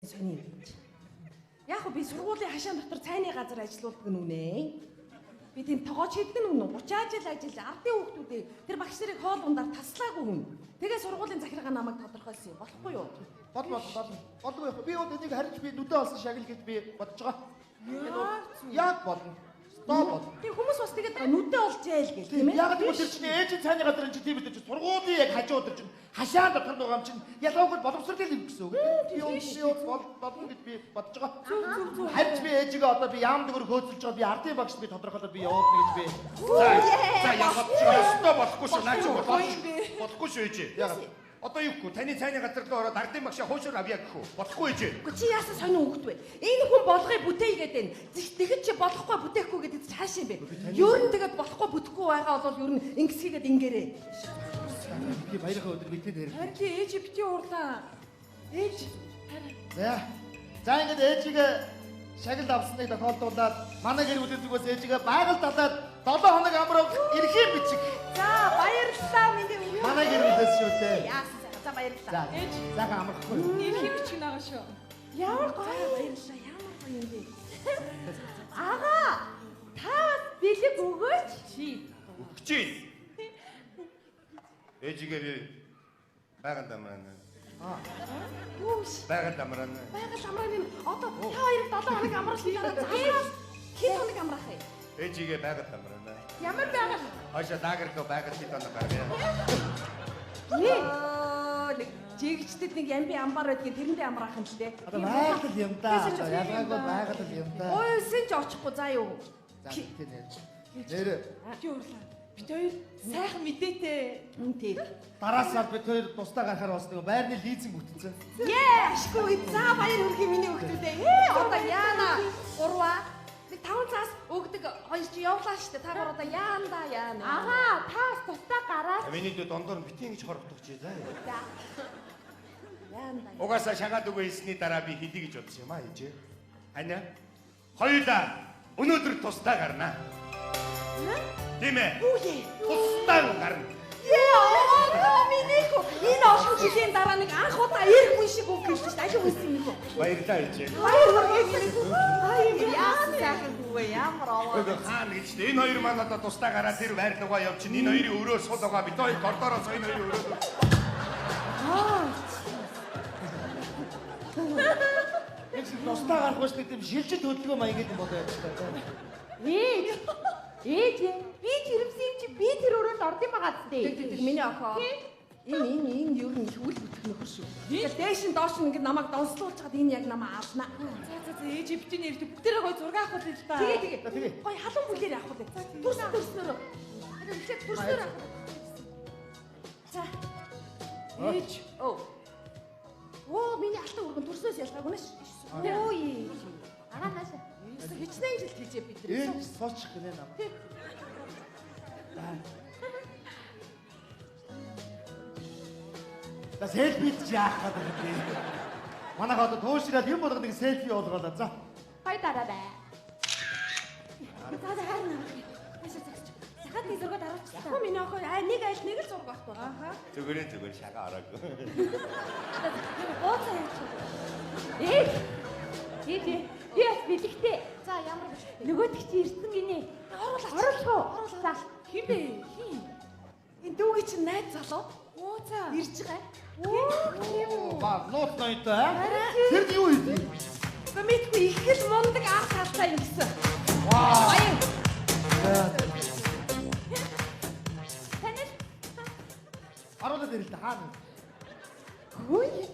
Сони. Яг би сургуулийн хашаан дотор цайны газар ажилладаг нь үнэ. Би тэнд тоогооч хийдэг нь үнэ. 30 жил ажиллаж ардын хүүхдүүдээ тэр багш нарыг хоол ундаар таслаагүй хүн. Тэгээ сургуулийн захиргаа намайг тодорхойлсон юм. Болохгүй юу? Болгүй. Би одоо энийг харж би нүдэ олсон шагнал гэж би бодож байгаа. Яг болно. Тийм хүмүүс бас тэгээд нүдэ олж яйл гэх тийм ээ. Яг тийм тэр чинь ээжийн цайны газар чинь тийм үү чинь сургуулийн яг хажуу өдөр чинь хашаан дотор байгаа юм чинь ялгаагүй боловсрол юм гэсэн үг. Би болно гэж би бодож байгаа. Харж би ээжигээ одоо би яам дэгээр хөөцөлж байгаа би ардын багшд би тодорхойлоод би явуулна гэж би. За яваад өстө болохгүй шүү. Наа чи болохгүй шүү ээжээ. Яг одоо юу гэхгүй таны цайны газар руу ороод ардын багшаа хуушаар авъя гэхгүй болохгүй ээжээ. Чи яасан сонин хөвгт вэ? Энэ хүн болгоё бүтээе гэдэг нь. Тэгэхэд чи болохгүй бүтээхгүй гэдэг чи хаашаа юм бэ? Ер нь тэгээд болохгүй бүтэхгүй байгаа бол ер нь ингэсгээд ингээрээ. Би баярхаа өдөр битээ дээр. Харин чи ээж бити уурлаа. Ээж. За ингээд ээжигээ шагнал авсныг тохиолдуулаад манай гэр бүлийн зүгээс ээжигээ байгаль далаад 7 хоног амрав эрхийн бичиг. За баярлалаа миний өвөө. Манай гэр бүлээс шүү дээ. Яасан за баярлалаа. Ээж заахан амрахгүй. Эрхийн бичиг байгаа шүү. Ямар гоё баярлалаа. Ямар гоё юм бэ? Ага. Та бэлэг өгөөч. Чи өгч ийн. Ээжигээ би байгаль дамрана. Байгаль дамрана. Байгаль дамрана. Одоо та хоёрыг 7 хоног амруулсан дараа заавал хэн хоног амраах вэ? Ээжигээ байгаль дамрана. Ямар байгаль? Хойшоо дааграх байгаль хэд хоног гаргая. Нэг жигчдэд нэг ямби амбар байдгийн тэрэндээ амраах юм л дээ. Одоо байгаль юм да. Ялгаагүй байгаль юм да. Ойсэн ч очихгүй заа юу. За тийм нэр. Чи уурлаа. Бид хоёр сайхан мэдээтэй. Тийм. Дараасаа бид хоёр тусдаа гарахаар бас нэг байрны лизинг бүтцэн. Ашгүй за баяр хүргэе миний хүүхдүүдээ. Одоо яана 3-аа. Нэг 5 цаас өгдөг хоёр чи явлаа штэ. Та нар одоо яанда яана. Ага, таас тусдаа гараад. Миний дэ дондор битгий гэж хорогдох чи заа. Яанда. Угаасаа шагаад үгүй хэлсний дараа би хэлье гэж бодсон юм аа ээжээ. Аня. Хоёулаа өнөөдөр тусдаа гарнаа. Тийм ээ. Тусдаа гарна. Миний энэ олон жилийн дараа нэг анх удаа эрг хүн шиг үг хэлсэн шүү дээ. Ажиг үсэн юм уу? Баярлалаа ээжээ. Баяр хүргэе. Яасан сайхан хүүвэ ямар аваа. Хаана гэж чинь энэ хоёр маань одоо тусдаа гараад тэр байрлуугаа явчихын. Энэ хоёрын өрөө сул байгаа. Бид хоёр коридороос энэ хоёрын өрөө. Эцэг тусдаа гарах биш гэдэг шилжил хөдөлгөөн маяг юм болоо яаж та. Ээж би тэрвсэн юм чи би тэр өрөөнд ордын байгаа зү. Тэг миний охоо. Энэ юу нэг хүл бүтэх нөхөр шүү. Тэгээд дээш нь доош нь ингэ намайг донслуулж чад энэ яг намайг авна. За ээж битийн нэр бүгдээрээ гой зураг авах уу л та. Тэгээ. Гой халуун бүлээр авах уу. Төрснөөр. Тэгэхээр төрснөөр авах. За. Ээж. Оо миний алтан өргөн төрснөөс ялгаагүй нэ. Ой. Араа наашаа. Хичнээн жил тийжээ бид нар. Ээж суучих гэнэ нам. За селфи яах гэдэг юм бэ? Манайх одоо туушраад юм болгоно нэг селфи болгоолаа. За. Хой дараарай. За харна. Сахад нэг зураг дараачихсан. Яг миний охоо нэг айл нэг л зураг багт байна. Аха. Зүгээр шага араагүй. Бооцоо яач. Ээж. Би бас бэлэгтэй. За ямар гэж. Нөгөөдөг чи ирсэн гинэ. Оруулах. За хин бэ? Хин. Энэ дүүгийн чинь найз залуу. Оо за. Ирж байгаа. Ба нот ноётой аа. Тэр юу юм? Мэдгүй их л мундаг арга талтай юм гэсэн. Вау. Баян. Танил. Аруулаад ирэл та хаана? Хөөе.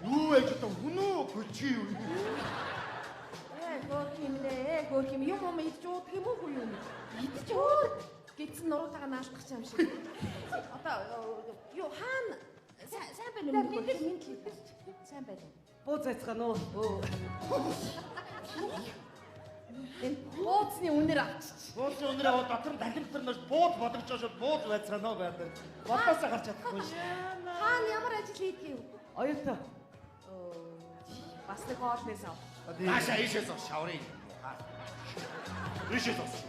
Юу ээж одоо хүнөө көчи юу? Хөөрхим юм идэж уудаг юм уу юу? Идэж уудаг. Гэтсэн нуруулаагаа наалдах юм шиг. Одоо юу хаана сайн байна уу? Сайн байна. Бууз айцгаана уу? Энэ бууцны үнээр авчиж. Бууцны үнээр аваад дотор дахимтар нөш бууз бодогч шууд бууз байцгаана уу байдаг. Бодоосоо гарч чадахгүй ш. Хаана ямар ажил хийдэг юм? Оюутан. Бас нэг хоол нээсав. Таашаа ийшээс шаврын. Ийшээс.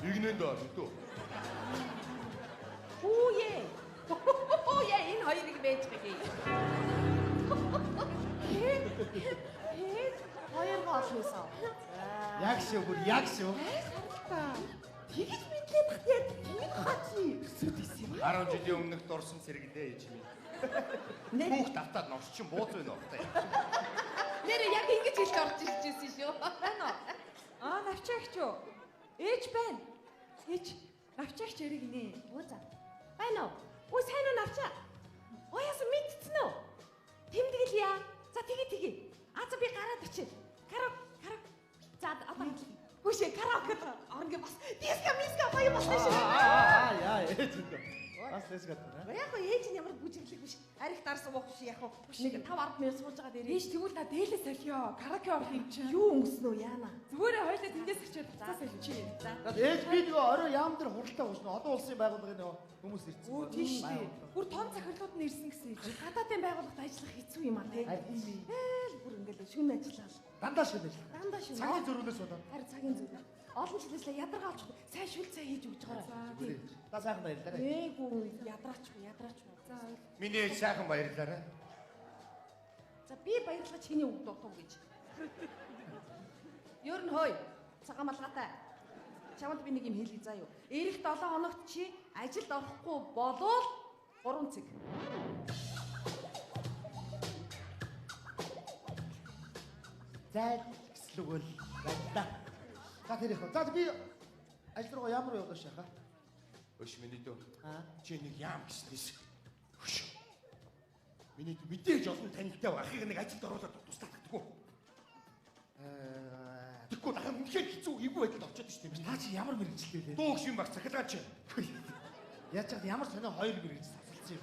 Игнэнд дөө. Хүүе. яа энэ хоёрыг байж байгаа юм. Хоёр гол хийсэн. Яг шүү бүр яг шүү. Тэгэж мэдлээ бахтаад энэ хачи өсөд исэн юм. 10 жилийн өмнөх дурсан сэргэлээ ээж минь. Хүүхд автаад норчин бууз байна уу та. Нэр яг ингэж хэлж орж иржсэн шүү. Байна уу? Навчаагч юу? Ээж байна. Ээж навчаагч яриг нэ. Өө за. Байна уу? Өө сайн уу навчаа? Ояасан мэдсэн үү? Тэмдэглэе яа. За тэгээ. За би гараад очив. Каро. За одоо хүшээ караоке орнгийн бас диска гоё болсон шүү. Яа ээж энэ. Бас дэсгат байна. Яг гоо ээж нь ямар бүжиглэг биш. Арих дарсан уух биш яг гоо. Нэг 5-10 минут сууж байгаа дээр ээж тэгвэл та дээлээ солио. Караоке орох юм чи. Юу өнгөснөө яана. Зүгээр хоёлаа тэндээс очиод буцаас солио. За. Ээж би нөгөө орой яам дээр хуралтай уушна. Одоо улсын байгууллагын нөгөө хүмүүс ирсэн. Оо тийш тий. Бүр том захирлууд нь ирсэн гэсэн юм. Гадаадын байгууллагад ажиллах хэцүү юм аа тий. Бүр ингээл шүн ажиллаа. Дандаа шүн ажил. Цагийн зөрүүнээс болоо. Харин цагийн зөрүү. Олон жилээсээ ядаргаа олчих. Сайн шүл цай хийж өгч байгаа. Та сайхан баярлалаа. Ээгүй ядраач. За Миний ээж сайхан баярлаарай. за би баярлаж чиний үг дутуу гэж. Ер нь хой. Цагаан малгайтай. Чамд би нэг юм хэлье заа юу. Ирэх 7 хоногт чи ажилд орохгүй болвол 3 цэг. Зай гэслэгэл баярлалаа. За тэр их. За би ажил руу ямар явуулах шаха? Өш миний дөө. Чи нэг яам гиснээс. Хөш. Миний мэдээж олон танилтай ахыг нэг ажилд оруулаад тусдаад гэдэггүй. Тэгэхгүй дахин үнэхээр хэцүү эвгүй байдалд очиод шүү дээ. Та чи ямар мэрэгчлээ лээ? Дуугш юм баг цахилгаан чи. Яаж чад ямар сонио хоёр мэрэгч засалсан юм.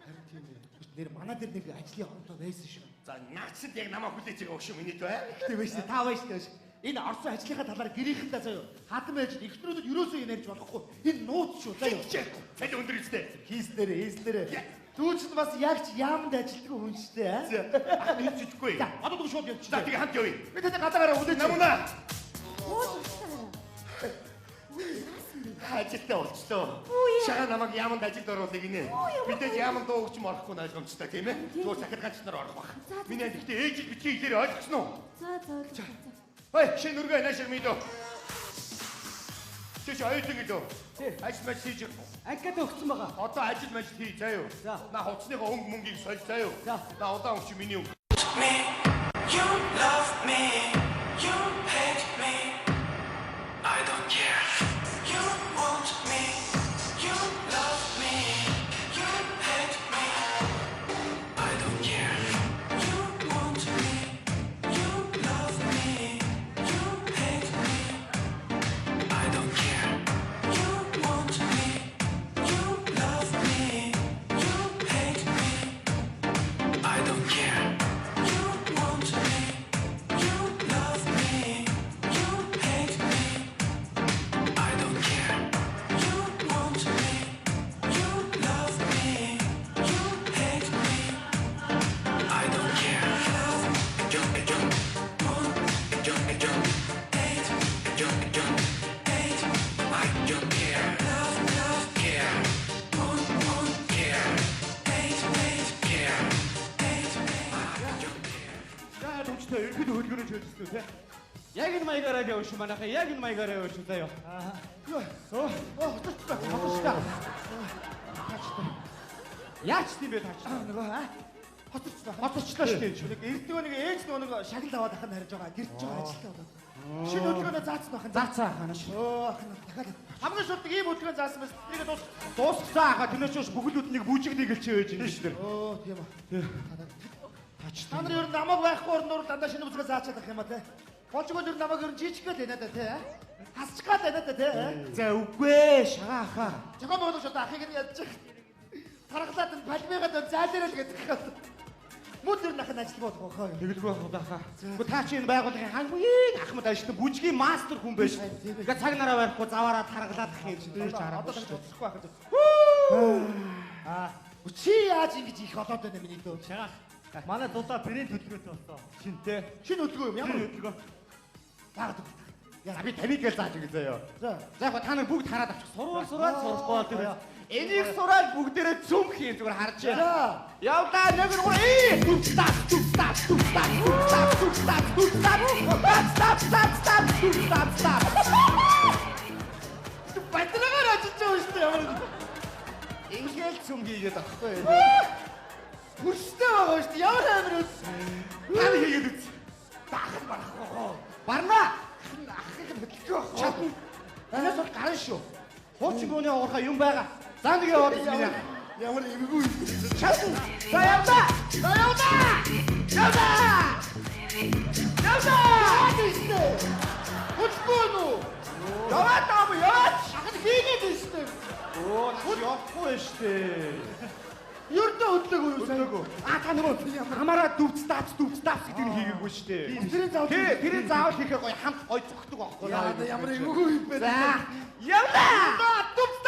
Харин тийм ээ. Нэр манай дээр нэг ажлын хонтоо байсан шүү. За наагчд яг намайг хүлээж байгаа өш миний дөө. Тийм ээ шүү. Та байж тээ. Энэ орсон ажлынхаа талаар гэрийнхэндээ заяа. Хадам ээж ихтрүүдэд юусоо юм ярьж болохгүй. Энэ нууц шүү заяа. Цали өндөр үстэй. Хийснээрээ. Түүчд бас яг ч яамд ажилтгүй хүн шүү дээ. Ах нэг чижгүй. За одоо шууд явчих. За тэгээ хамт явъя. Би тэд гадаагаараа үлээж Намуна. Ажилтаа болчлоо. Шага намайг яамд ажилд оруулах гинэ. Мэдээж яамд дуугч юм орохгүй нь ойлгомжтой тийм ээ. Зүгээр захиргаанч нар орох баг. Миний гэхдээ ээж битгий хэлээр ойлгосон уу? За. Ой, шинэ нүргээ наашир мэдөө. Чи оюутан гэлөө. Ажил мэж хийж ангид өгсөн байгаа. одоо ажил мэж хий заяа юу. На хувцсныхоо өнгө мөнгийг соль заяа юу. На удаан өгч миний өнгө. You love me, you hate me, I don't care. You want me, you love me, you hate me, I don't care. You want me, you love me, you hate me, I don't care. You want me, you love me, you hate me, I don't care. You want me, you love me, you hate me, I don't care. You want me, you love me, you hate me, I don't care. Love, jump, want, jump, hate, jump, hate, I don't care. Love, care, want, care, hate, care, hate, I don't care. За төвчтэй ерөөд хөлгөрөж хэлсэн үү те? Яг энэ маягаараа явууш манайхаа яг энэ маягаараа явууш заяа. Хоцорчтой. Яач тийм бэ таач? Нөгөө хоцорчлаа шүү дээ. Нэг эрдэнэ нэг ээж нөгөө шагнал аваад ахын харж байгаа. Гэрч байгаа ажилтаа болоод. Шинэ хөдөлгөөнөө заасан бахан. Заасан ахана шүү. Ахна дахиад хамгийн шууд ийм хөдөлгөөн заасан бас нэг дуусгасан ахаа тэнэч бүгдлүүд нэг бүжигнийг л чивэж юм шүү дээ. Тийм аа. Та нар ер нь намайг байхгүй орноор дандаа шинэ бүсгээ заачаад ах юм а те. Болжгоо ер нь намайг ер нь жижиггээл байна да те. Хасчгаад байна да те. За үгүй ээ шагаа ахаа. Жогоо боолоо шууд ахыг нь ядчих. Тархлаад нь палмигаад заалаарай л гэдэг. Мөн ер нь ахын ажил болох хаа. Тэгэлгүй байх хаа. Гэхдээ та чи энэ байгууллагын хамгийн ахмад ажилтан бүжгийн мастер хүн байж. Ингээ цаг нараа барихгүй заваараа тархлаад ах юм шиг дээрч хараад. Одоо цоцохгүй байх. Чи яаж ингэж их олоод байна миний дөө. Шагаа. Манай дулаа брэнд хөдөлгөөтэй болсон. Шинтэй. Шинэ хөдөлгөөө юм. Ямар хөдөлгөөө? Баагаад. Яа би тамиг гээл зааж өгье заяа. За яг та нар бүгд хараад авчих. Сураад сурахгүй бол тийм. Энийг сураад бүгдээрээ цөмх юм зүгээр харж байна. За. Явлаа нэг нь стап. Батлагаар ажиллаж байгаа шүү дээ. Ямар Ингээл цөм хийгээд авахгүй. хөрстэй байгаа шүү дээ. Ямар амир үс. Тань хийгээд үз. Дахад барахгүй. Барна. Ахыг хөдлөхгүй. Чадна. Танаас бол гарна шүү. Хуучин гооны уурхай юм байгаа. За нэг яваад минь. Ямар эмггүй. Чадна. За явлаа. Хөдлөхгүй нүү. Яваад таам яваад. Ахад хийгээд байна шүү дээ. Явахгүй шүү дээ. Ердөө хөдлөөгүй юу сайн. Та нөгөө хамаараа дөвц давц гэдэг нь хийгээгүй шүү дээ. Тэрийн заавал тэрийн заавал хийхээ гоё хамт гоё зүгтдэг байхгүй. ямар эвгүй юм бэ. За. Явлаа. Дөвц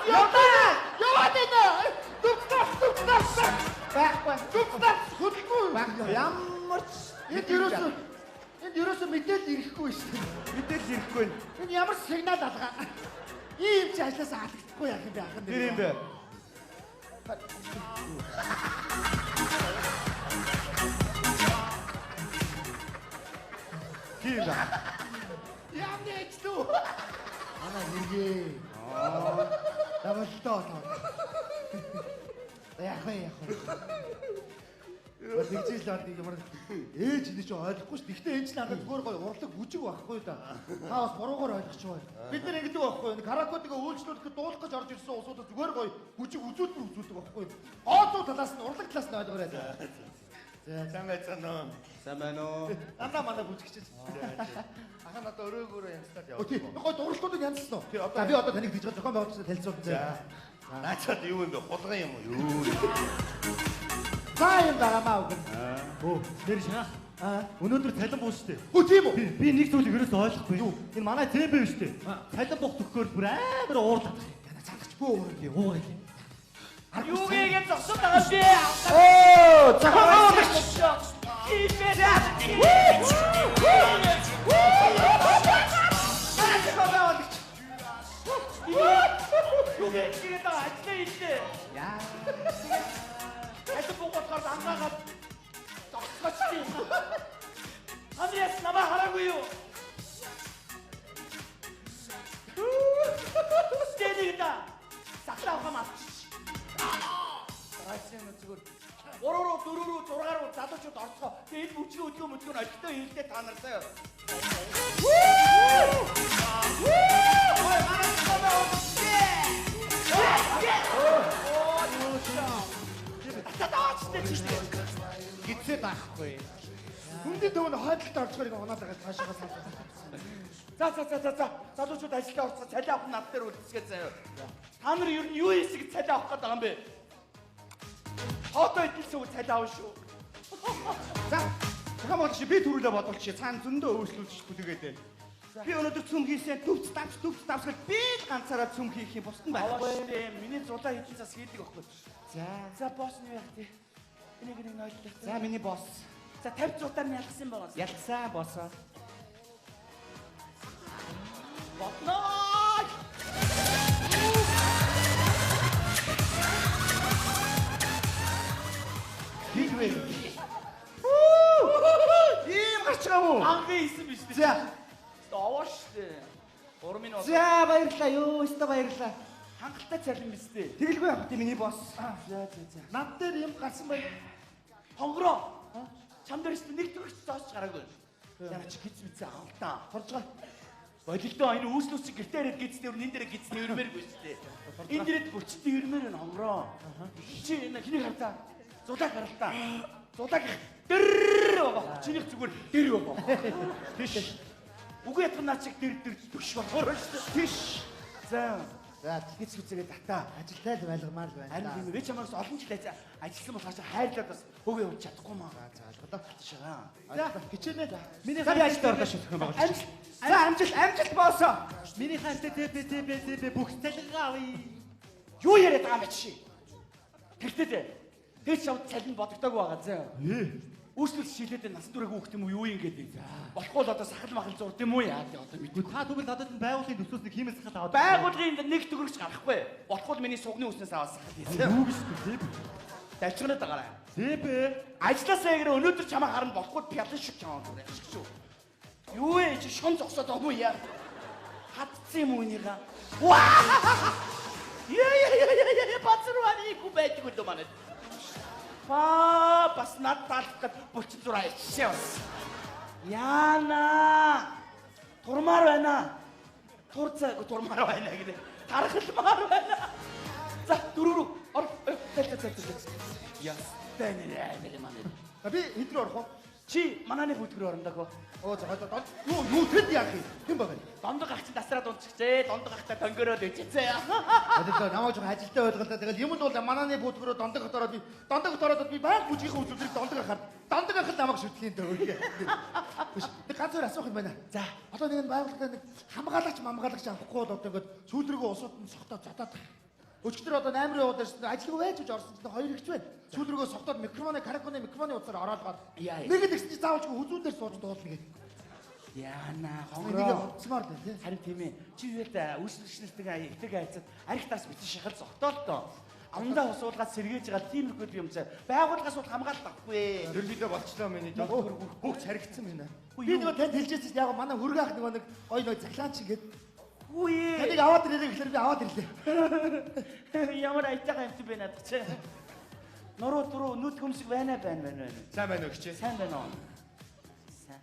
явлаа. Яваад энэ. Дөвц. Байхгүй. Дөвц хөдлөхгүй. Ямар ч Энд ерөөсөө мэдээлэл ирэхгүй шүү дээ. мэдээлэл ирэхгүй. Энэ ямар сигнал алгаа. Ийм ч ажлаас алдахгүй яах юм бэ ахын. Тэр юм бэ. Ким. Ямар ажлуу. Ана хэргээ. Давалтаа. Яах вэ? Тэгжил лаад ямар ээж энэ ч ойлгохгүй ш. Тэгтээ энэ ч надад зүгээр гоё урлаг бүжиг байхгүй да. Та бас буруугаар ойлгочихвол. Бид нар ингэдэг байхгүй. Каракотыг үйлчлүүлэхэд дуулах гэж орж ирсэн усуудад зүгээр гоё бүжиг үзүүлдэг байхгүй. Гооцоо талаас нь урлаг талаас нь ойлгоорой. За сайн байцгаана. Сайн байна уу? Андаа манай бүжигч. Ахаа надад өрөөгөөрөө янзлаад яваа. Окей. Гоё дурлалуудыг янзлсан уу? За би одоо таныг дижгал зохион байгуулагчдад танилцуулж байна. Наачаад юу юм бэ? Хулгай юм уу? Юу? За юм байгаамаа үг. Оо, нэр шаа. Өнөөдөр цалин буу штэ. Хөө тийм үү? Би нэг зүйлийг ерөөсөө ойлгохгүй. Энэ манай ЗБ биш штэ. Цалин буух төгөөр бүр амар уурлаад. Цангаж бөө. Уур. Юу гээд зогсоод байгаа бэ? Оо, зохион байгуулагч. Юу гээд байгаа ажлаа хийлээ. Яа. Ажил буугаад ангаагаад зогсооч. Амиас намаа хараагүй юу? Стэнийда сахлаа хамаа. Айсан зүгээр. 3-руу 4-рүү 6-руу залуучууд орцгоо. Тэгээд энэ бүжгийн өдгөө олигтой хэлдэ та нар заяа. Гитсээ таахгүй. Хүндээ төвн хойдолд орчгоор ингэ унаад байгаа цаашаа саа. За. Залуучууд ажилдаа орцгоо цалин авах над дээр үлдсгээ заяа. Та нар ер нь юу хийсэг цалин авах гэдэг юм бэ? Хоото идэлсүү цалин авах шүү. За. Зохион байгуулагч би төрүүлээ бодвол цаана зөндөө өөрчлөлт түлээгээд байна. Би өнөөдөр цөм хийсэн төвц давс гэж би л ганцаараа цөм хийх юм бусд нь байхгүй. Миний зулаа хийсэн цас хийдэг байхгүй. За босс нь яах вэ? Энийг нойлох. За миний босс. За 50 зутаар нь ялгсан байгаа. Ялцсан боссоо. Ботноо! Хийвээ. Ийм гарч байгаа мó? Ангийн хийсэн биш үү? За. Овоош дээ. 3 минут. За баярлалаа ёо, өстө баярлалаа. Хангалттай цалин биз дээ. Тэгэлгүй явах тийм миний босс. За. Над дээр юм гарсан байна. Хонгороо. Чам дээр ч нэг төгч зоосч гараагүй. Яна чи гиз мэдсэн авалтаа. Хоржгаа. Болилдоо энэ үүслүүс чи гэртээ ирээд гизтэй энэ дээр гизний өрмээргүй шүү дээ. Энэ дээрээ бүчтэй өрмээр нь хонгороо. Чи энэ хиний хартаа. Зулаа гаралтаа. Зулаа дэр баа. Чиний зүгээр дэр баа. Тийш. Үгүй ятгана чиг дэр төш болохоор шүү дээ. Тийш. За. За тэгэж үзээгээ татаа. Ажилтай л байлгамаар л байна. Харин би чамаас олон жил ажилласан болохоос хайрлаад бас хөвөө явж чадахгүй маа. За алгадаа. Шагаа. За хичээнэ. Миний За би ажилд орлоо шүү зохион байгуулагч. За амжилт боссоо. Миний хантай ТБ бүх цалингаа авъя. Юу яриад байгаа юм бэ чи? Тэгтээ. Тэг ч шавд цалин бодогдоогүй байгаа зөө. Үүслэл шилээд нас дүрэг хөөхт юм уу юу юм гэдэг. Болохгүй л одоо сахал махал зурд юм уу яа гэдэг одоо мэдгүй. Та тэгвэл надад энэ байгууллагын төсөөс нэг хиймэл сахал аваад. Байгууллагын нэг төгрөгч гарахгүй. Болохгүй миний сугны үснээс аваад сахал хийсэн. Юу гэж тийм. Далчганаад байгаарай. Зэбэ. Ажлаасаа гэрээ өнөөдөр чамаа харна болохгүй пялан шиг чамаа зүгээр шүү. Юу ээ чи шон зогсоод байгаа юм яа. Хатцсан юм уу энийга? Ваа! Яа бацрууны гүбэт гүд манад. Бас надад булчин зураа ичээс. Яна! Турмаар байна. Турмаар байна гэдэг. Тархалмаар байна. За дөрөв ор. Яс тэнэ манад. Би хэдрүү орох уу? Чи манайны бүтгэр орондоо. Оо за юу тэд яах юм? Хэн байгаа юм? Дондог ах чинь насраад унцчихжээ. Дондог ахтай тонгороод ичээцээ. Одоо намайг жоохон ажилтаа ойлголоо. Тэгэл юм бол мананы бүтгэрөө дондог ороод би баян бүжгийн үйлдвэрийг дондог ахад намайг шүтгэхийн дөө. Тэг ганц өөр асуух юм байна. За Одоо нэг байгууллагаа нэг хамгаалагч авахгүй бол одоо ингээд сүүлрэгөө усууд нь сохтоод зодоод. Өчигдөр одоо 8 яваад ирсэн ажлыг байж орсон чинь хоёр ихч байна. Сүүлрэгөө сохтоод микрофоны утсаар ороолгоод. Нэг л ихч заавалчгүй хүзүүн дээр сууж дуулна гэдэг. яана Хонгороо ховцмаар байна тий. харин тийм ээ. Чи юутай үүсэлттэй ихтэй хайцад архитаас битэн шахал зогтоол тоо. Амдаа усуулгаад сэргээж байгаа тийм их юм цаа. Байгууллагаас бол хамгаалалт авахгүй. Төрлөдөө болчлоо миний жоо. Хөөч харигдсан байна. Би нөгөө танд хэлжсэн чинь яг манай хөргөө ах нөгөө нэг ой захлаач ингээд Үе. таныг аваад ирээ гэхэлэр би аваад ирлээ. Ямар айтайгаа юм бэ надад чи. Нуруу дуруу нүд хөмсг байна. Сайн байна уу гिच? Сайн байна уу? Сайн.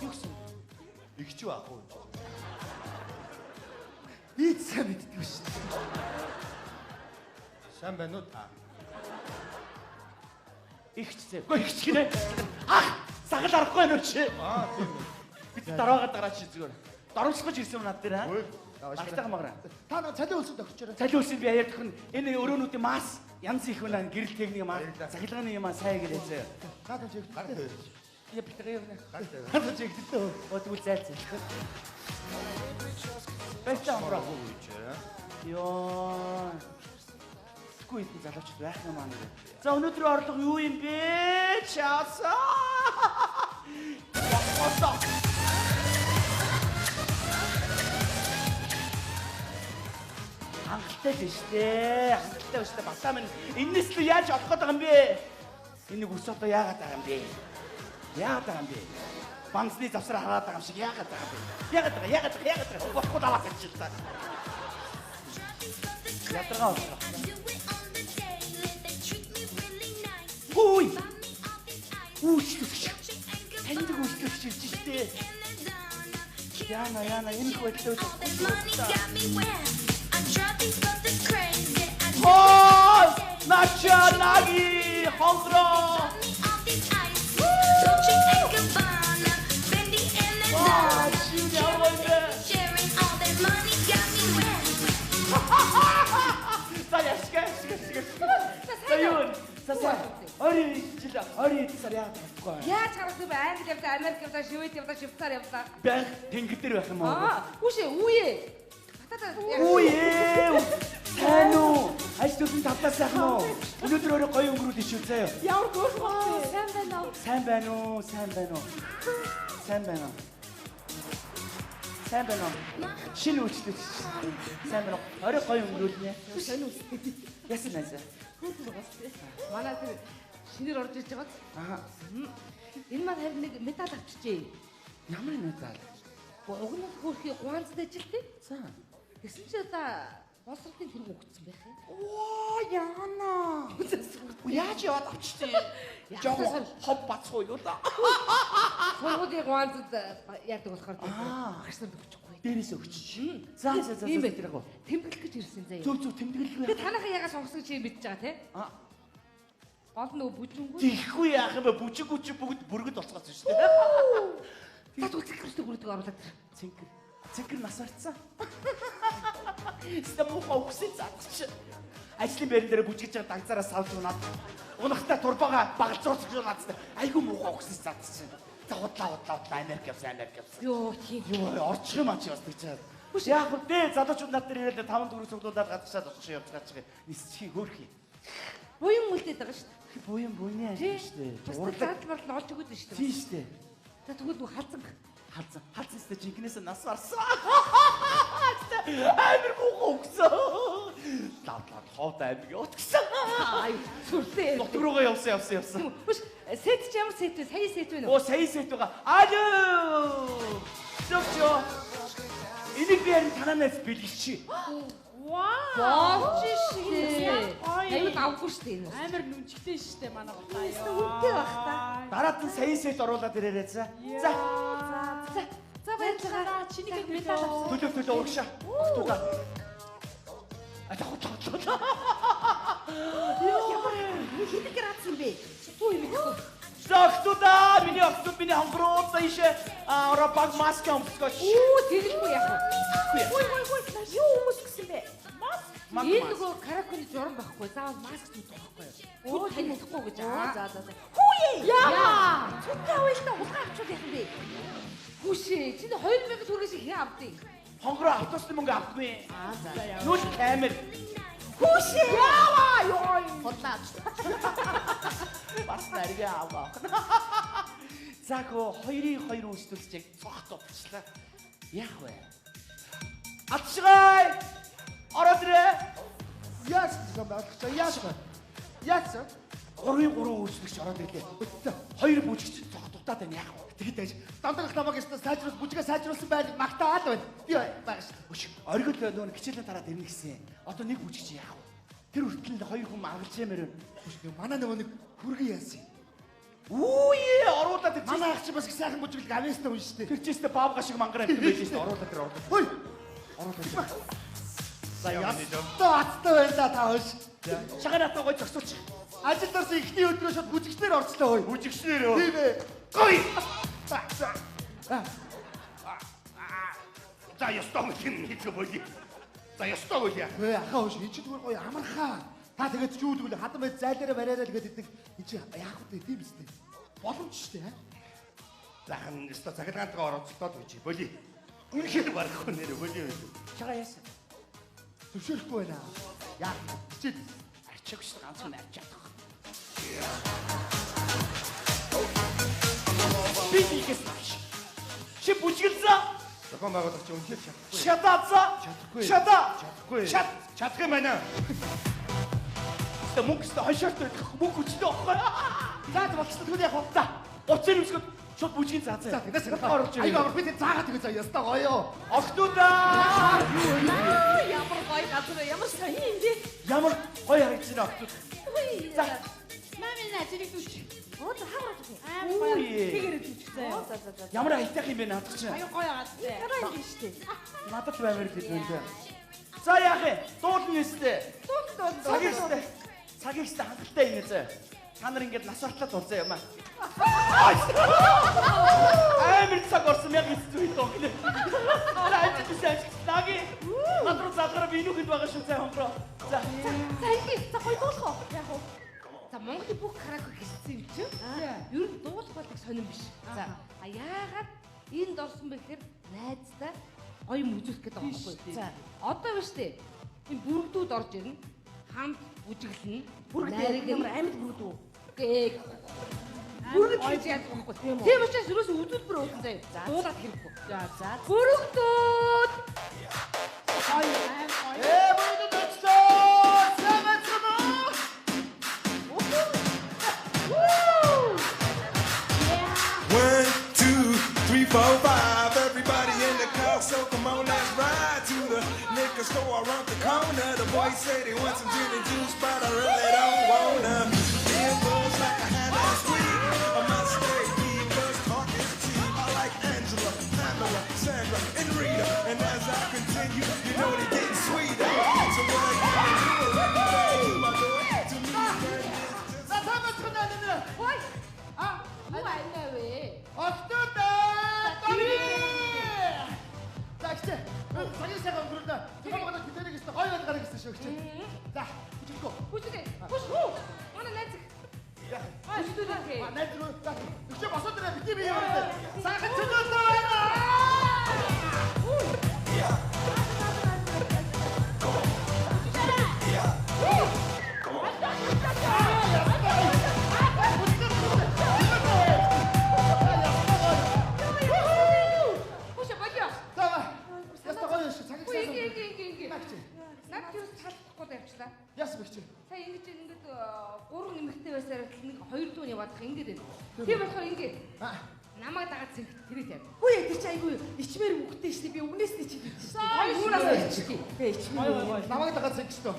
Юусэн? Игч юу ах уу? Би сайн мэддэг шүү. Сайн байна уу та? Игчтэй. Игч гинэ. Ах, сагал арахгүй байна уу чи? Тийм үү. Бид дараагаа чи зүгээр. Дарамтлаж ирсэн юм над дээр аа. Багтаага маграа. Та нэг цалин үлсэд өгчөөрэй. Цалин үлсийн би аяар тохин энэ өрөөнүүдийн мас янз их байна гэрэл техник мас цахилгааны юм сайн гэлээсэ. Та ч их Я битгий явна. та ч их дөө. Отгул зайлцсан. Бэлтээ амраа. Ёо. Скүйт залууч байх юм аа. За өнөөдөр орлого юу юм бэ? Чаасаа. Хангалттай биш дээ. Хангалттай биш дээ. Батаа минь энэс л яаж олох гээд байгаа юм бэ? Энийг ус одоо яагаад байгаа юм бэ? Яагаад байгаа юм бэ? Бансны завсар хараад байгаа юм шиг яагаад байгаа юм бэ? Яагаад байгаа? Болохгүй даваа гэж та. Ядаргаа болоо. Ой! Үүсгэж. Танд үүсгэж дээ. Яна энэ хөдлөө. Oh, Nacha Nagi, Hongro. Яаж харагдав бэ? Англи явдаа, Америк явдаа, Швед явдаа, Швейцар явдаа. Бэх тэнгэр дээр байх юм уу? Үгүй үе. Үе. Сайн уу? Ажлын тавтаас яах нь вэ? Өнөөдөр өөрөө гоё өнгөрүүл ишүү заяа. Ямар гош боо. Сайн байна уу? Сайн байна уу? Шинэ үйлчлэл. Сайн байна уу? Орой гоё өнгөрүүл нэ. Сайн үстэй. Яасан найзаа? Манай тэр шинээр орж иж байгаа. Аа. Энэ маань харин нэг медаль авчижээ. Ямар медаль? Угнах хөрхий гуанцтай жилтэй. За. Тэгсэн чи одоо боловсролын тэрэг өгсөн байх юм. Оо яана. Яаж яваад авчтээ? Жоо хов бацгүй юу да? Сургуулийн гуанцд яадаг болохоор агшсан өгчихгүй. Дээрээс өгчих. За. Ийм байдаг гоо. Тэмдэглэх гэж ирсэн заяа. Зөв тэмдэглэл. Би танахаа ягаад сонгосон чи мэдж байгаа те? Гол нөгөө бүжингүү. Тийхгүй яах юм бэ? Бүжиг бүгд бүргэд болцгоосон шүү дээ. Тат үлцэх хэрэгтэй бүрдэг оруулаад. Цэнгэр нас орцсон. Стамбул өгсөн цаадч. Ажлын байран дээр бүжгэж байгаа дагцаараа савж унаад. Унахтай турбаага багцруулж унаад. Айгу муухай өгсөн цаадч. За удлаа Америк явсан. Йоо тийм. Йоо орчих юм ачи бас тэгчээ. Яг үгүй залуучууд нар дээр ирээд 5 4 цуглуулаад гадагшаад болох шиг явж байгаа чи. Нисчих хөөрхий. Буян үлдээд байгаа шүү дээ. буйны шүү дээ. Урлаг задлал олж өгöd шүү дээ. Тийм шүү дээ. За тэгвэл нүү халзан Халзан сте жинкнээс нас барсан. Амир муу өгсөн. Лав хот амир утгсан. ай сүрлээ. Дотор руугаа явсан. Хүш сет ч ямар сет вэ? Сая сет вэ? Оо сая сет байгаа. Алё. Зөвчөө. Энийг би харин танаас бэлгэлчих. Вау. Болж шээ. Аюу давгүй шүү дээ. Амар нүнчтэй шүү дээ манай гоо. Үнэтэй бах та. Дараад нь сая сет оруулаад ирээрэй за. За баярлалаа. Чиний медаль авсан. Төлөө урагшаа. Ахтугаа. Атаа. Хэдий градус юм бэ? Түү юм бэ? Захтуда миний ахтууд миний хонгороо заишээ орабаг маск өмсгөөч. Тэгэлгүй яах вэ? Ой. Юу хүмүүс гэсэн бэ? Маск. Энэ нөгөө каракуны журам байхгүй. Заавал маск зүгэх байхгүй юу? Тань чадахгүй гэж. За. Яа! Цүнхээ авъя улгаан авчвал яах юм бэ? Хүшээ. Чи 2000 төгрөг шиг хээ авдیں۔ Хонгороо автобусны мөнгө авахгүй. Нүл камер. Хүшээ. Яаваа ёо. Хотлаач. Бас нарийн аваа. Зако 2-2 үйлчлүүлчих цогтолчлаа. Яах вэ? Атшгай! Ороод ирээ. Яаш юм байна. Яаш. 3-3 үйлчлэгч ороод ирлээ. 2 бүжигч цогтолтаад байна яах вэ? Тэгэд байж дандаа намайг ястаа сайжруулсан бүжгээ сайжруулсан байгаад магтаад байна. Би байгаа шүү. Өш оргил нөгөө хичээлээ дараад ирнэ гэсэн. Одоо нэг бүжигч яах вэ? Тэр хүртэл 2 хүн аргалж ямаар байна. Манай нөгөө нэг хүргэн яасан. Үүе оруулаад чи Манай ах чи бас их сайхан бүжиглэг авьяастай хүн шүү дээ. тэр чийстэ баавга шиг мангар амт байж шүү дээ. Оруулаад. Хөөе. Оруулаад. За ястаа аттай байна да та хөөш. Шагаратаа гой зогсооч. Ажил дорсон ихний өдрөө шууд бүжигчнэр орчлоо хөөе. Бүжигчнэр өө. Тийм ээ. Гой. За ёстой юм хийх болий. За ёстой болий. Хөөе ахаа хөөш энэ ч зүгээр гоё амархаа. Та тэгээд ч үүдгүүл хатан байд зайлаараа бариараа тэгээд идэг. Энд чи яах вэ тийм үстэй. Боломж шүү дээ. Захан ёстой цагаатгаа орооцолтоод үчи болий. Үнэхээр барахгүй нэр болий. Шага яасан. Зөвшөөрөхгүй байна. Яах вэ? Хичээл Арчиг шүү ганц хүн арч чадах. Би тийгээс маш. Чи бүжгэлзээ. Зохион байгуулагч үнэхээр чадахгүй. Шатаацаа. Чадахгүй. Чадахгүй. Чадах юм байна. Тэ мөнгөстэй хойшоорт байх мөнгө хүчтэй байхгүй. За болчихсон тэгвэл яах вэ? За. Уцаар өмсгöd шууд бүжгийн За заацаа. тэгээс орж ирээ. аюу амар би тэг заагаад тэгээ заа ястаа гоё. Охтуудаа. Ямар гоё газар ямар сайн юм бэ? Ямар гоё харагдсан охтууд. За. Мамын ажлыг дүүч. Оо за хаагаад үү? Амар гоё. Үе. Тэгэрэг дүүчтэй. За. Ямар айтах юм бэ наадах чинь. Аюу гоё агаадтай. Тараа юм биш үү? Надад баймаар л хэлвэн. За яах вэ? Дуулна ёстой. Цагийнхстай. Цагийнхстай хангалттай юм зэ. Та нар ингэж нас бартлаа дуулзаа юм аа. Амар цаг орсон яг хэцүү доо гэлээ. Лайч бисаж наги. Надруу заграа би нүхэд байгаа шүү цай хонгороо. За. За ингэ за гоё дуулах уу? Яах вэ? За Монголын бүх караоке хэлсэн юм чинь. Ер нь дуулах болдог сонирн биш. За яагаад энд орсон бэ гэхээр найзтай гоё мүзүүлэх гэдэг байгаа байхгүй. За одоо биш үү? Энэ бүрэгдүүд орж ирнэ. Хамт бүжиглэнэ. Найраг ямар амьд бүрэгдүү. Бүрэг хийж яадаг байхгүй. Тийм учраас юусэн үзүүлбэр уусан заяа. Дуулаад хэрэггүй. За. Бүрэгдүүд. Мөн дэцээ. Самэцэн. 1, 2, 3, 4, 5. Everybody in the car, so come on, let's ride to the liquor store around the corner. The boys say they want some gin and juice, but I really don't wanna. Being buzz like a hand on sweet. I must stay because talk is cheap. I like Angela, Pamela, Sandra, and Rita. And as I continue, you know they getting sweeter. So what I gotta do is everybody my boy to me. За самэцэн нэ. Хой. Юу айна вэ? Охтуудаа. За ихтэй. Цагийн сайхан өнгөрүүлнэ. Зохион байгуулагч бидэрийг өстө гоё байлгаар гэсэн шүү гэж. За бүжиглэхгүй. Бүжиглээ. Бүш хүү. Манай найз. Бүжиглээ. Найз руу за. Өчигдөр босоод ирээ бити бие яваад. Сайхан цогцолтой байна. 3 эмэгтэй байсаар нэг 2 дуу яваадах ингэж. Тийм болохоор ингэж. Намайг дагаад зэрэг тэрэг яа. Үгүй ээ, тэр чи айгүй ичмээр үгтэй шүү дээ. Би үгнээс нь чи хэлсэн шүү дээ. Юунаас ичтэй. Тэ ичмээр. Намайг дагаад зэг шүү.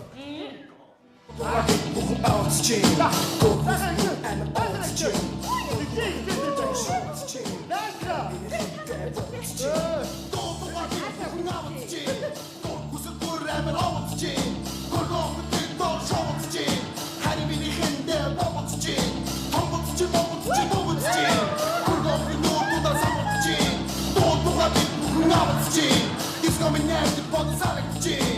It's coming after the body sonic gene.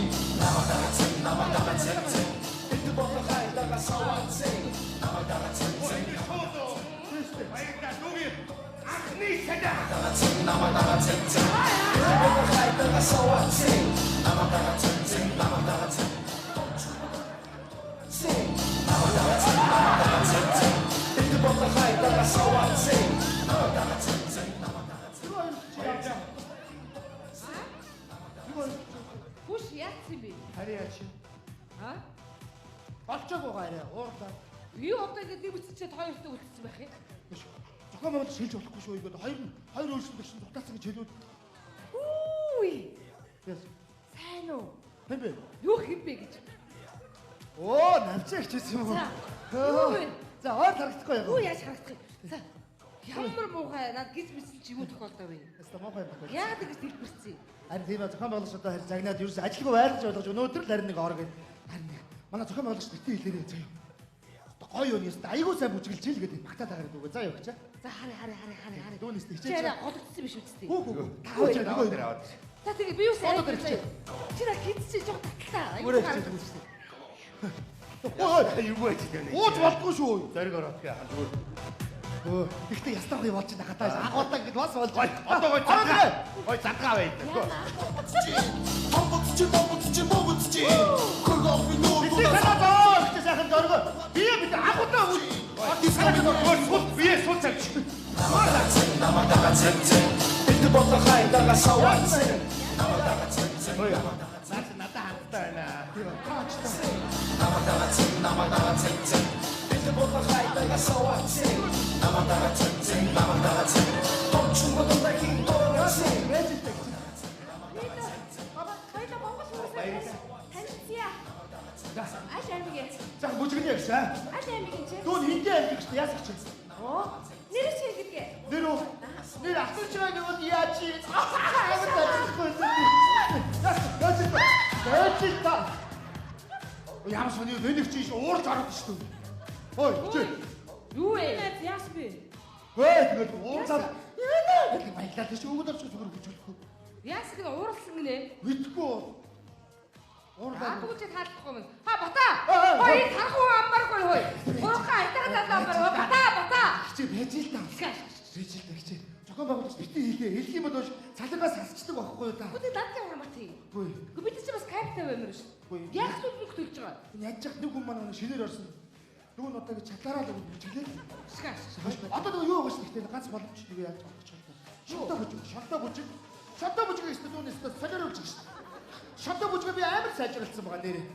Хүш яатсан бэ? Хараач. Болчоогүй гаарай. Уурдаа. Би одоо ингэ дэвччихээд хоёртой үлдсэн байх юм. Зохион байгуулалт шилж болохгүй шүү. Ингээд хоёр өөрчлөлт гэсэн дутаацсан гэж хэлүүд. Үгүй. Яс. Сайн уу? Хэн бэ? Юу хэв бэ гэж. Оо, навчаа хичээсэн юм уу? Юу вэ? За, ойр харагдахгүй яг. Юу яаж харагдах юм? За. Ямар муухай над гис бисэл чи юу тохиолдоо вэ? Яста мохой баггүй. Яагаад ингэж дэлбэрсэн юм? Харин тийм ээ зохион байгуулагч одоо харин загнаад ерөөс ажилгүй байрлаж болгож өнөөдөр л харин нэг ор гэдэг. Харин манай зохион байгуулагч битгий хэлээрээ заяа. Гоё юу нэст айгуу сайн бүжгэлж ил гэдэг багтаад агараад үгүй. За явах чаа. За хари. Дүүнээс хичээж. Чара годогдсон биш үстэй. Хөө. Таа чаа гоё дээр аваад. За тэгээ би юу сайн хэлээ. Чи на хитсэж жоо таталтаа. Өөрөө хичээж үзсэн. Оо, юу байж гэнэ. Ууж болтгүй шүү. Зориг ороод гээ хандгүй. Өө, ихтэй ястаа гоё болж байгаа даа. Агуулдаг гэж бас болж. Одоо гой цангаа. Гой цангаа бай. Ихтэй сайхан зориг. Би агуулдаг. Дискамын гол бие сул цаг. Наад надад хандтай байна. Аш амигээ. За бүжгэлээ гэсэн. Аш амигийн чи. Дүүн хинтээ амиг гэсэн яас гэж. Оо. Нэр чи гэдгээ. Нэр үү? Нэр асууж байгаа нь яа чи? Ямар сони нэнэг чи уурж ороод шүү дээ. Ой, чи. Юу вэ? Яас бэ? Ой, тэгээд уурзаад. Яа, баялаад чи өгөөд орчих зүгээр бүжгэлэхгүй. Яас гэнэ ууралсан гинэ. Мэдгүй. Уурдаа. Бүгд таалахгүй юм. Ха бата. Хой тархуу амбаргүй хой. Уурхаа айтаа залаа бата. Чи байж л та. Байж л та хичээ. Зохион байгуулагч битгий хийлээ. Хэлэх юм бол цалингаас хасчдаг байхгүй юу та? Бүгд дадлын хамаатай юм. Үгүй. Бид чи бас кайфтай баймаар шүү. Яг л үг төлж байгаа. Яаж яах нэг хүн маань шинээр орсон. Дүүн одоо гэж чатлаараа л бүжгэлээ. Одоо нэг юу гэж тэгтээ ганц боломж нэг яаж болох ч юм. Шонтой бүжиг гэсэн дүүнээс солиор өгч шүү. Шонтой бүжгээ би амар сайжруулсан байгаа нэрээ.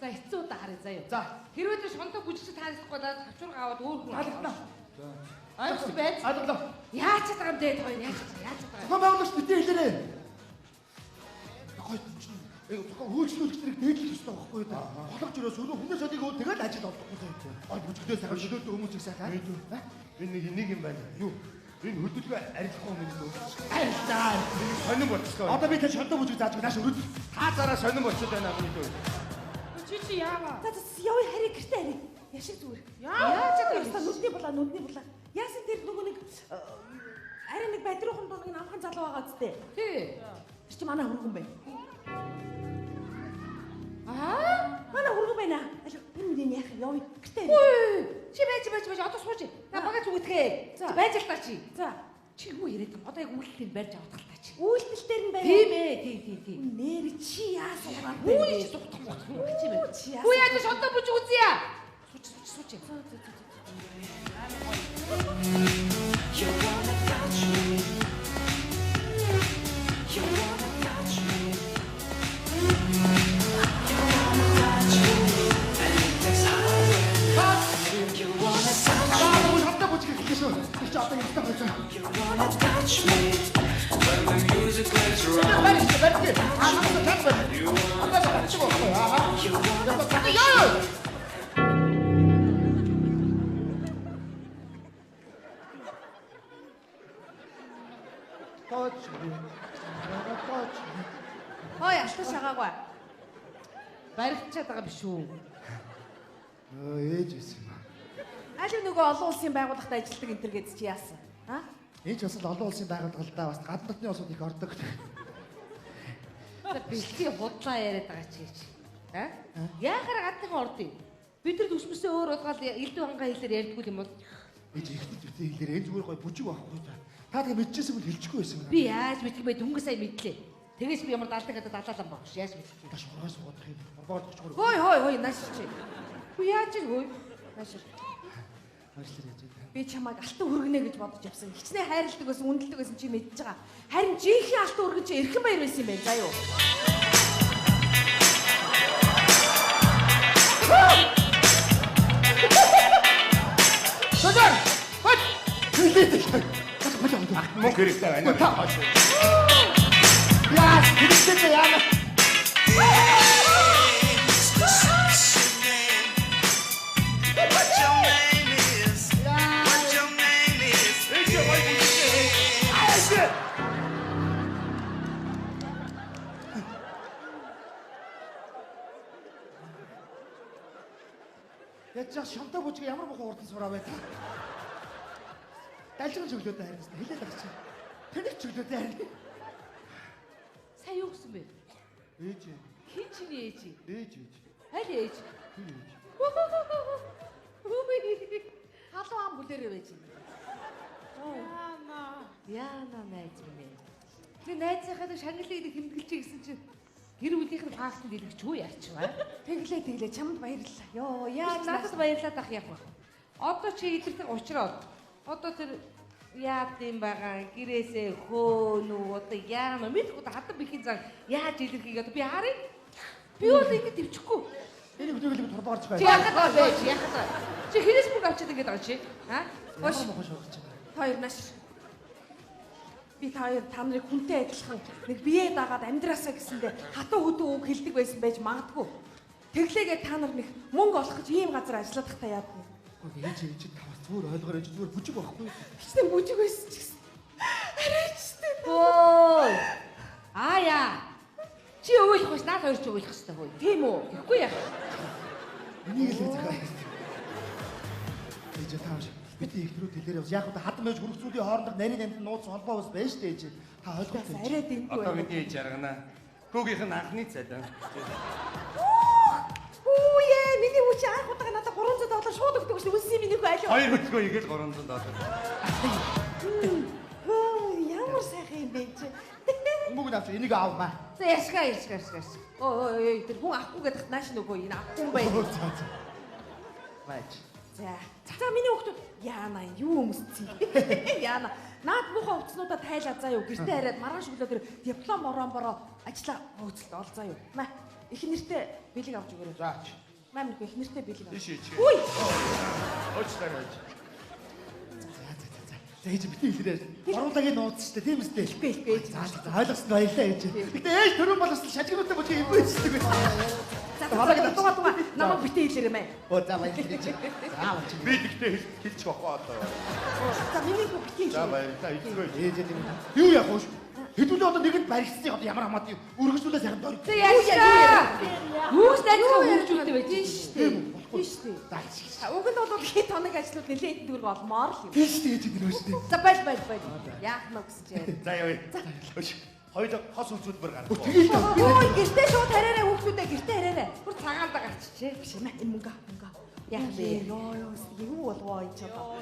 За хэцүү удаа харъя заяа. За, хэрвээ тэр шонтой бүжигч таалахгүй даа тавчурга аваад өөр хүн таалагдана. Ойлгосон байж. Адлаа. Яаж чадах юм дээ тоо яаж байгаа. Зохион байгуулагч битгий хэлээрээ. Гой чинь зохион үйлчлүүлэгчдэрийг дээдлэх ёстой байхгүй юу та? Болгож өрөөс өнөө хүмүүс одыг өө тэгэл ажил олдохгүй заяа. Ой бүжгдээ сайхан шилөөдөө хүмүүсийг сайхан. Энэ нэг юм байна. Юу? Энэ хөдөлгөөн арилахгүй юм шүү. Айлдаа. Сонин болчихлоо. Одоо би тэр шонтой бүжиг зааж нааш өрөд. Та зараа сонин болчиход байна миний дүү. Чи яава? За явъя хари гэртээ хари. Яшиг зүгээр. Яаж чадах нүдний булаа. Яасан тэр нөгөө нэг арай нэг бадруухан дуу нэг амхан залуу байгаа зү. Тий. Тэр чи манай хөргөн байна. Манай хөргөн байна. Тэр миний яах явъя гэртээ. Чи байж одоо сууж. Та багаж үгтгэе. За. Байж л та чи. За. Чи юу яриад юм? Одоо яг үйлдэлийг барьж авах талтай чи. Үйлдэл дээр нь байна. Тийм ээ, тий. Нэр чи яас угаад Үгүй чи зүгтах гэж юм байна. Чи яас. Үгүй яаж шонтой бүж үзье. Сууч. You wanna touch me. You wanna touch me. You wanna touch me. You wanna touch me when the music gets right. You wanna touch me. You wanna touch me. Хой алтан шагаагүй. Баригчаад байгаа биш үү? Ээж байсан юм. Аль нөгөө олон улсын байгууллагад ажилладаг энэ төр гэж чи яасан? Аа? Ээж бас л олон улсын байгууллагуудаа бас гадны дотны улсууд их ордог. Бэлтгий худлаа яриад байгаа чи гэж. Аа? Яахаар гадны ордыг? Бид нар төсмөсөө өөр удгаал элдв хангаа хэлээр ярьдгүй юм бол Ээж ихтэй зүтэй хэлээр энэ зүгээр гоё бүжиг байхгүй та. Та тэгээ мэдчихсэн бол хэлчихгүй байсан юм. би яаж мэдэх бэ? Дүнгээ сайн мэдлээ. Тэгээс би ямар даалдаг гэдэг далаалан баг ш. Яаж мэдэх Таш хургаас суудах юм. Борбоод чигүүр. Хой нааш чи. Хөө яаж ир хөө? Нааш. Хаашлаа яаж вэ? Би чамайг алтан хүргэнэ гэж бодож явсан. Хичнээн хайрладаг байсан, үнэлдэг байсан чи мэдж байгаа. Харин жинхэнэ алтан хүргэн чи эрхэн баяр байсан юм байна. За юу. Садар! Бат! Хэлээд. Мөн хэрэгтэй байна. Яа, хэрэгтэй яана. What your name is? What your name is? Яаж ч шонтой бүжиг ямар муухай урдан сураа бай та. Далжин чөглөөдөө харин хэлээд байгаа чи. Тэнийг чөглөөдөө харин. сайн юу гэсэн бэ? Ээж. Хин чиний ээж? Ээж. Аль ээж? Халуун ам бүлээрээ байж юм. Яна найз минь. Тэр найзынхаа шагналыг хэмгэлжээ гэсэн чинь гэр бүлийнх нь фактанд илгэж юу яач вэ? Тэглээ чамд баярлалаа. Йоо яаж Надад баярлаад ах яах вэ? Одоо чи илэрдэг учраас одоо тэр яад юм байгаа гэрээсээ хөөнүү одоо яана мэдгүй хатан бихийн цаг яаж илэрхийг одоо би харъя. Би бол ингэ төвчихгүй. Энийг хөдөөлөг турбаарч Чи байна. яхад вэ? Чи хинээс мөнгө авчиад ингэж байгаа чи? Аа? Хош мохош өгч байна. хоёр нааш. Би та нарыг хүнтэй адилхан нэг бие дагаад амьдраасаа гэсэндээ хатан хөдөө үг хэлдэг байсан байж магадгүй. Тэглээгээ та нар нэг мөнгө олох гэж ийм газар ажиллах та яад вэ? Ээж таваас зүгээр ойлгоор ээж зүгээр бүжиг байхгүй. Хичнээн бүжиг байсан ч гэсэн. Арайчтай. Ой. Яа. Чи өөлөх биш наад хоёр ч өөлөх хэрэгтэй хөөе. Тийм үү? Тэгэхгүй яах. Энийг л зохио. Ээж тааш бид ихрүүд хэлээр явж яг хадам байж хөргцүүдийн хоорондох нарийн амьд нууц холбоо бас байна шүү дээ ээж. Та ойлгох Бас арай дэндүү Одоо байна. миний ээж аргана. Хүүгийнх нь анхны цалин. Хүүе, миний хүч анх удаа надад $300 шууд өгдөг шүү. Үссэн миний хүү аль. Хоёр хөдөлгөөн игээл $300. Ямар сайхан юм бэ чи. мөнгө авч энийг аавмаа. За яшгаа. Ой, тэр хүн авахгүй гэдэг нааш нөгөө энэ авахгүй юм байна. Байж. За миний хүүхдүүд яана юу өмсцээ. Яана наад муухай утаснуудаа тайлаа заа юу. Гэртээ хараад маргааш өглөө тэр диплом бороо ажиллаа хөөцөлд ол заа юу. Маа их нэртэй бэлэг авч өгөөрэй. Заач. Маа минь их нэртэй бэлэг авч. Тийш ээж. Үй. Очтой байж. За ээж битээ хэлээрээ. Оруулаагийн нууц шүү дээ тийм үстэй. Хэлгүй. За ойлгосон баярлалаа ээж. Гэтэ ээж төрөө боловс шажигнуудтай бүжиг юм байна шүү дээ. За туга намайг битээ хэлээрэй мэ. Оо за баярлалаа ээж. За авч. Би тэгтээ хэлчих واخхой одоо. За миний хүү битээ За хэлээрэй. баярлалаа. Эцгүй. Ээж юм. Юу яах вэ? Хэдүүлээ одоо нэгэнд баригдсан одоо ямар хамаатай үргэлжлүүлээ сайхан дор. За яшгаа. Юус найзгаа хөржүүлдэг байж шүү дээ. Тийм шүү дээ. За Уг нь бол хит хоног ажлууд нэлээд дүүрг олмоор л юм. тийм шүү дээ ээж нэр шүү дээ. За баяр. Яах нь гэсэн чинь. За яа. Хош. Хоёул хос үзүүлбэр гаргав. Ой, гэртээ шууд хараарай хүүхдүүдээ гэртээ хараарай. Бүр цагаанда гарччихээ. Биш юм аа энэ мөнгө. Яах вэ? Йоо юу болвоо энэ чамаа.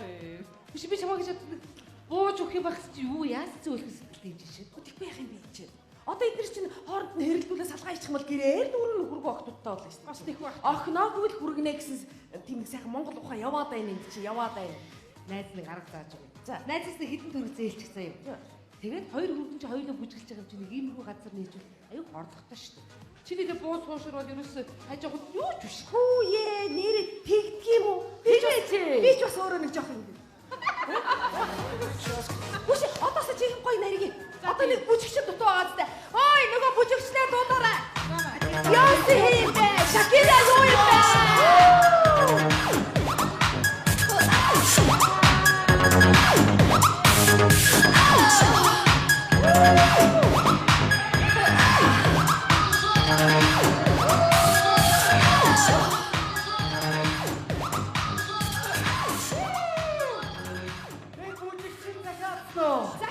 Биш би чамаа гэж бууж өгөх юм багс чи юу яасан зөөлөх сэтгэл юм жишээ. Тэгэхгүй яах юм бэ чи? Одоо эдгээр чинь хооронд нь хэрэлдүүлээ салгаа ичих юм бол гэрээр дүүрэн хөргөө охтуудтай болно шүү дээ. Бас тийх байх. Охноогүй л хүргэнэ гэсэн тийм нэг сайхан Монгол ухаан яваад байна энэ чи яваад байна. Найз нэг арга зааж өгье. За. Найзаас нэг хитэн төгрөг зээлчих заяа. Тэгээд хоёр хүүхэн чи хоёулаа бүжгэлж байгаа юм чи нэг иймэрхүү газар нээжүүл аюу орлоготой шүү дээ. Чиний дэ бууз хуушрал бол ерөөсөө хажууд юу ч биш. Хүүе нэрээ тэгдэг юм уу? Тийм ээ чи. Би ч бас өөрөө нэг жоох юм. За